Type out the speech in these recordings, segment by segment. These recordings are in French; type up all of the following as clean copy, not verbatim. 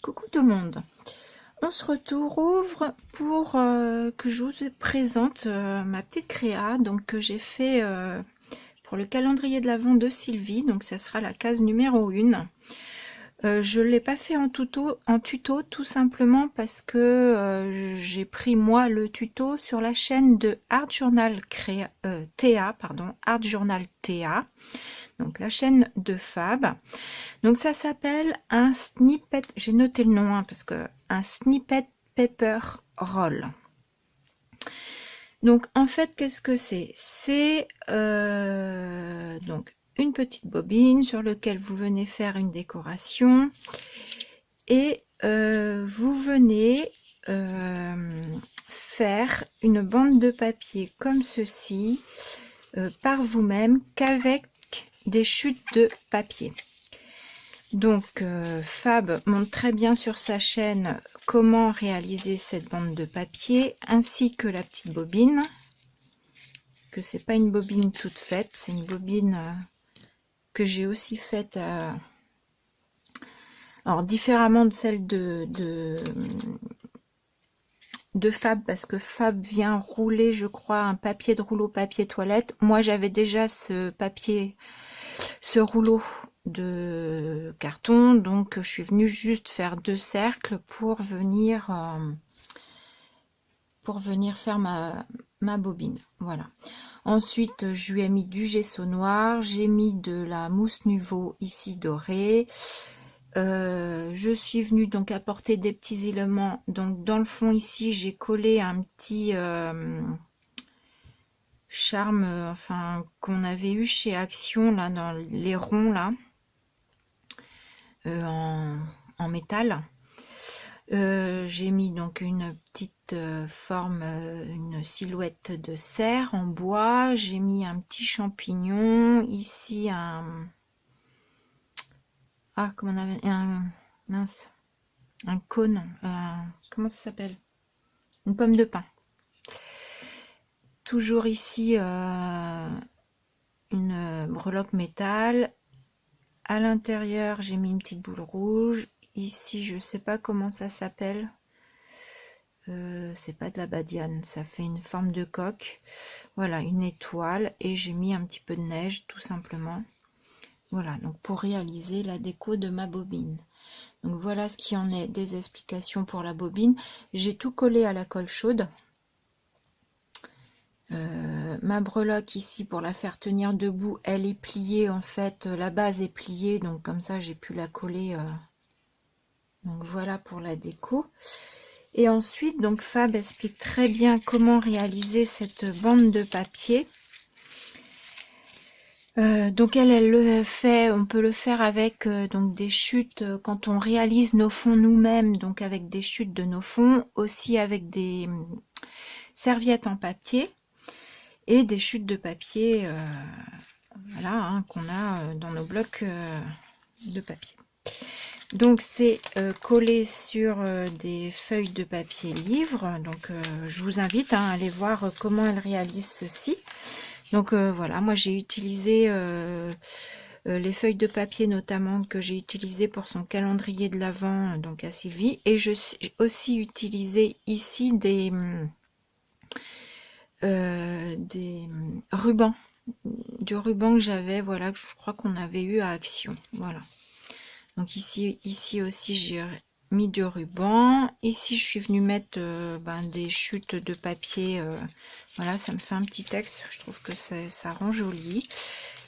Coucou tout le monde, on se retrouve pour que je vous présente ma petite créa donc que j'ai fait pour le calendrier de l'Avent de Sylvie, donc ça sera la case numéro 1. Je ne l'ai pas fait en tuto tout simplement parce que j'ai pris moi le tuto sur la chaîne de Art Journal Art Journal Théa, donc la chaîne de Fab. Donc ça s'appelle un snippet, j'ai noté le nom parce que un snippet paper roll. Donc en fait qu'est-ce que c'est? C'est donc une petite bobine sur laquelle vous venez faire une décoration et vous venez faire une bande de papier comme ceci par vous-même qu'avec des chutes de papier. Donc Fab montre très bien sur sa chaîne comment réaliser cette bande de papier ainsi que la petite bobine, parce que c'est pas une bobine toute faite, c'est une bobine que j'ai aussi faite alors différemment de celle de Fab, parce que Fab vient rouler je crois un papier de rouleau papier toilette. Moi j'avais déjà ce rouleau de carton, donc je suis venue juste faire 2 cercles pour venir faire ma bobine. Voilà, ensuite je lui ai mis du gesso noir, j'ai mis de la mousse Nuvo ici dorée. Je suis venue donc apporter des petits éléments, donc dans le fond ici j'ai collé un petit charme enfin qu'on avait eu chez Action là dans les ronds là, en métal. J'ai mis donc une petite forme, une silhouette de cerf en bois. J'ai mis un petit champignon ici, comment on avait un cône, comment ça s'appelle, une pomme de pin. Toujours ici une breloque métal. À l'intérieur j'ai mis une petite boule rouge. Ici je sais pas comment ça s'appelle, c'est pas de la badiane, ça fait une forme de coque. Voilà, une étoile, et j'ai mis un petit peu de neige tout simplement. Voilà, donc pour réaliser la déco de ma bobine. Donc voilà ce qui en est des explications pour la bobine. J'ai tout collé à la colle chaude. Ma breloque ici, pour la faire tenir debout, elle est pliée en fait, la base est pliée, donc comme ça j'ai pu la coller. Donc voilà pour la déco. Et ensuite donc Fab explique très bien comment réaliser cette bande de papier. Donc elle le fait, on peut le faire avec donc des chutes quand on réalise nos fonds nous-mêmes, donc avec des chutes de nos fonds, aussi avec des serviettes en papier et des chutes de papier, voilà, hein, qu'on a dans nos blocs de papier. Donc c'est collé sur des feuilles de papier livre. Donc je vous invite à aller voir comment elle réalise ceci. Donc voilà, moi j'ai utilisé les feuilles de papier notamment que j'ai utilisé pour son calendrier de l'Avent, donc à Sylvie, et je suis aussi utilisé ici des rubans, du ruban que j'avais, voilà, que je crois qu'on avait eu à Action. Voilà, donc ici aussi j'ai mis du ruban. Ici je suis venue mettre des chutes de papier, voilà, ça me fait un petit texte, je trouve que ça rend joli.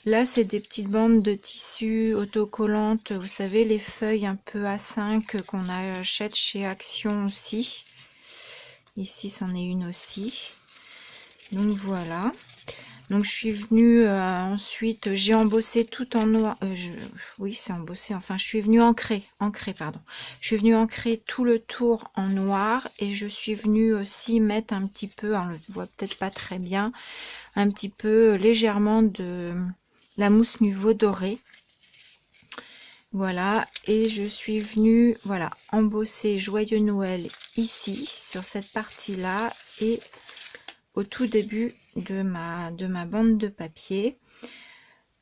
Là c'est des petites bandes de tissu autocollantes, vous savez, les feuilles un peu A5 qu'on achète chez Action aussi. Ici c'en est une aussi. Donc voilà, donc je suis venue ensuite, j'ai embossé tout en noir, oui c'est embossé, enfin je suis venue ancrer pardon, je suis venue ancrer tout le tour en noir, et je suis venue aussi mettre un petit peu, on le voit peut-être pas très bien, un petit peu légèrement de la mousse Nuvo dorée. Voilà, et je suis venue, voilà, embosser Joyeux Noël ici sur cette partie là, et au tout début de ma bande de papier.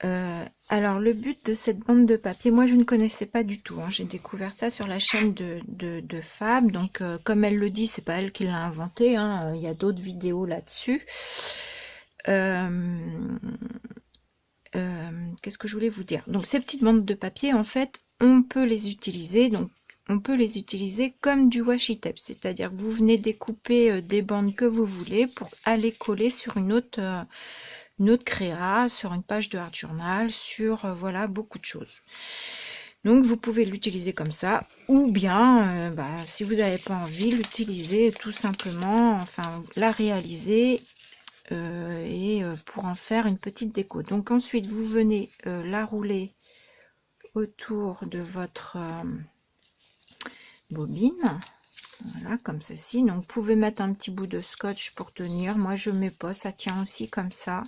Alors le but de cette bande de papier, moi je ne connaissais pas du tout, hein. J'ai découvert ça sur la chaîne de Fab, donc comme elle le dit, c'est pas elle qui l'a inventé, hein. Il y a d'autres vidéos là-dessus. Qu'est-ce que je voulais vous dire? Donc ces petites bandes de papier, en fait, on peut les utiliser, donc on peut les utiliser comme du washi tape, c'est-à-dire que vous venez découper des bandes que vous voulez pour aller coller sur une autre créa, sur une page de Art Journal, sur voilà, beaucoup de choses. Donc vous pouvez l'utiliser comme ça, ou bien si vous n'avez pas envie, l'utiliser tout simplement, enfin la réaliser pour en faire une petite déco. Donc ensuite vous venez la rouler autour de votre bobine, voilà, comme ceci. Donc vous pouvez mettre un petit bout de scotch pour tenir, moi je mets pas, ça tient aussi comme ça.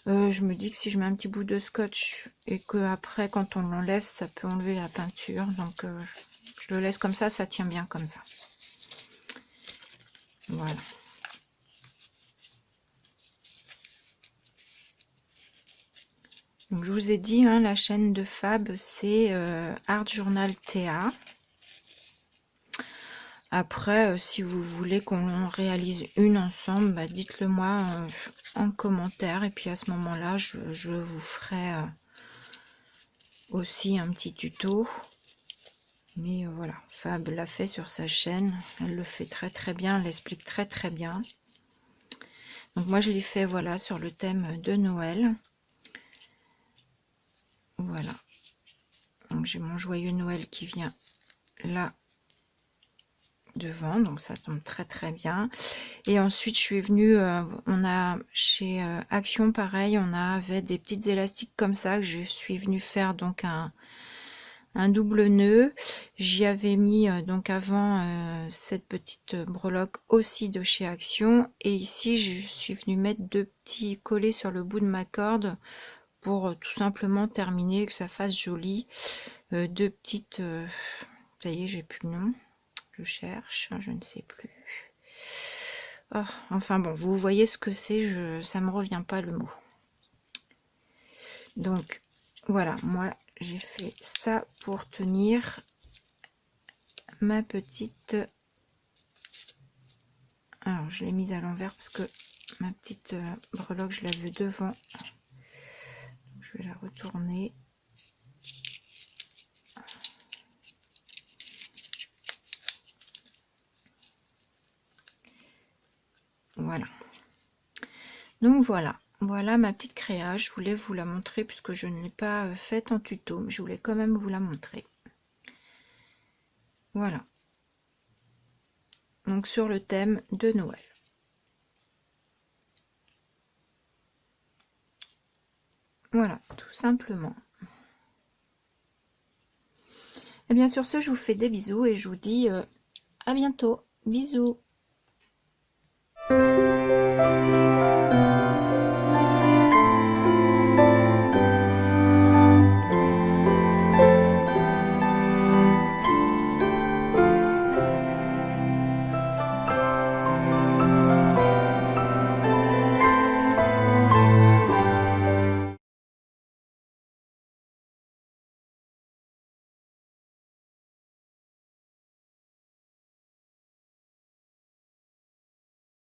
Je me dis que si je mets un petit bout de scotch et que après quand on l'enlève, ça peut enlever la peinture, donc je le laisse comme ça tient bien comme ça. Voilà. Donc je vous ai dit, hein, la chaîne de Fab, c'est Art Journal TA. Après, si vous voulez qu'on réalise une ensemble, bah, dites-le moi en commentaire. Et puis à ce moment-là, je vous ferai aussi un petit tuto. Mais voilà, Fab l'a fait sur sa chaîne. Elle le fait très très bien, elle explique très très bien. Donc moi je l'ai fait voilà sur le thème de Noël. Voilà. Donc j'ai mon joyeux Noël qui vient là devant, donc ça tombe très très bien. Et ensuite je suis venue, on a chez Action pareil, on avait des petites élastiques comme ça que je suis venue faire donc un double nœud. J'y avais mis donc avant cette petite breloque aussi de chez Action, et ici je suis venue mettre deux petits collets sur le bout de ma corde pour tout simplement terminer, que ça fasse joli. Deux petites, ça y est, j'ai plus le nom, je cherche, je ne sais plus. Oh, enfin bon, vous voyez ce que c'est, ça me revient pas le mot. Donc voilà, moi j'ai fait ça pour tenir ma petite, alors je l'ai mise à l'envers parce que ma petite breloque je la veux devant, je vais la retourner. Voilà, donc voilà ma petite créa. Je voulais vous la montrer puisque je ne l'ai pas faite en tuto, mais je voulais quand même vous la montrer. Voilà, donc sur le thème de Noël. Voilà, tout simplement. Et bien sur ce, je vous fais des bisous et je vous dis à bientôt. Bisous.